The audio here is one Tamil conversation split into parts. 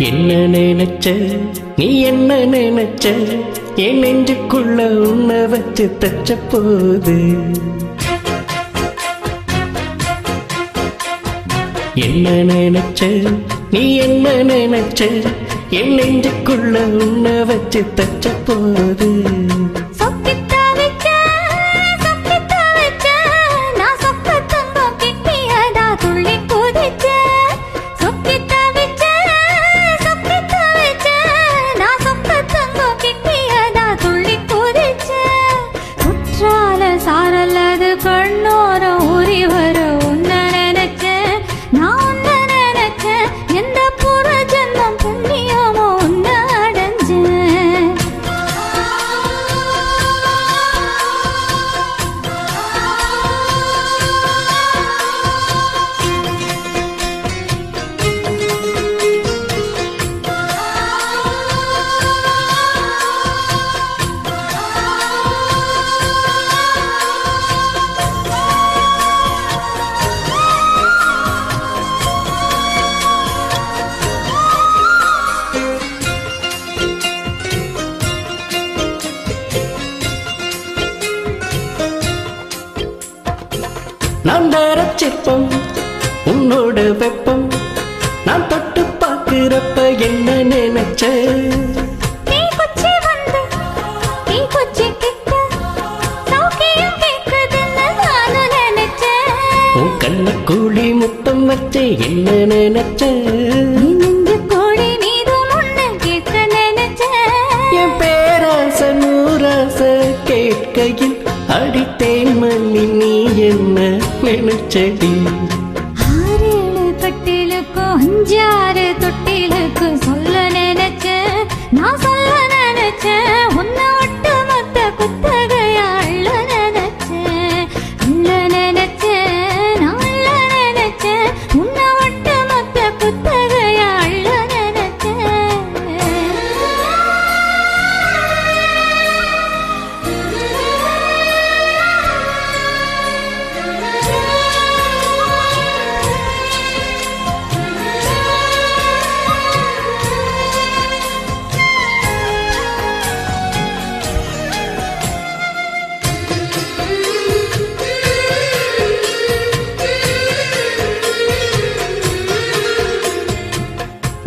என்ன நினைச்ச நீ என்ன நினைச்ச என் நெஞ்சுக்குள்ள உன்னை வச்சு தச்ச போது என்ன நினைச்ச நீ என்ன நினைச்ச என் நெஞ்சுக்குள்ள உன்னை வச்சு தச்ச போது சாரல்லது கண்ணோர ஊறி வர உன்ன நினைச்சேன் நான் உன்ன நினைச்சேன் எந்த புற ஜென்மம் புண்ணியமோ உன்ன அடைஞ்சேன் நான் தரச்சிப்பம் உன்னோட வெப்பம் நான் தொட்டு பார்க்கிறப்ப என்ன நினைச்ச உன் கண்ண கூலி முத்தம் வச்சு என்ன நினைச்ச என் பேராச நூராச கேட்கையில் அடித்தேன் மல்லி நீ என்ன நினைச்சடி 6-7 கட்டிலுக்கும் 5-6 தொட்டிலுக்கும் சொல்ல நினைச்சேன் நான் சொல்ல நினைச்சேன் உன்னை ஒட்டு மொத்த குத்தகையா அள்ள நினைச்சேன் நான் அள்ள நினைச்சேன் உன்னை ஒட்டு மொத்த குத்தகையா அள்ள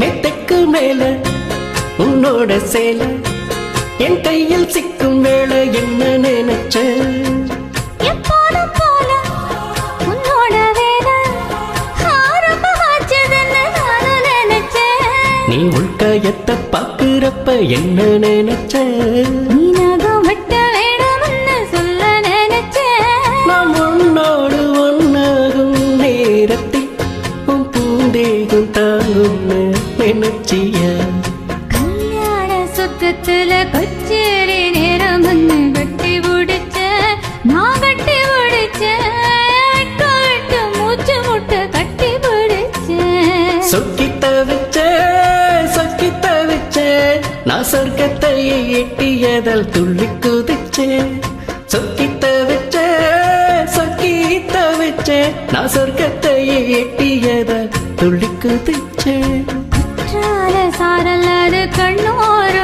மெத்தைக்கு மேல உன்னோட சேல என் கையில் சிக்கும் வேளை என்ன நினைச்ச நீ உள்காயத்தை பாக்குறப்ப என்ன நினைச்ச நாம் உன்னோடு ஒன்னாகும் நேரத்தில் உன் பூந்தேகம் தாங்கும்னு நினைச்சியா கல்யாண சுத்தத்துல கச்சேரி நேரம் வந்து கட்டி பிடிச்ச நான் கட்டி பிடிச்சேன் விட்டு மூச்சு முட்டை கட்டி பிடிச்சேன் சொக்கி தவிச்சே நான் சொர்க்கத்தை எட்டியதால் துள்ளி குதிச்சேன் சொக்கி தவிச்சே நான் சொர்க்கத்தை எட்டியதால் துள்ளி குதிச்சேன் சாரல்லது கண்ணோர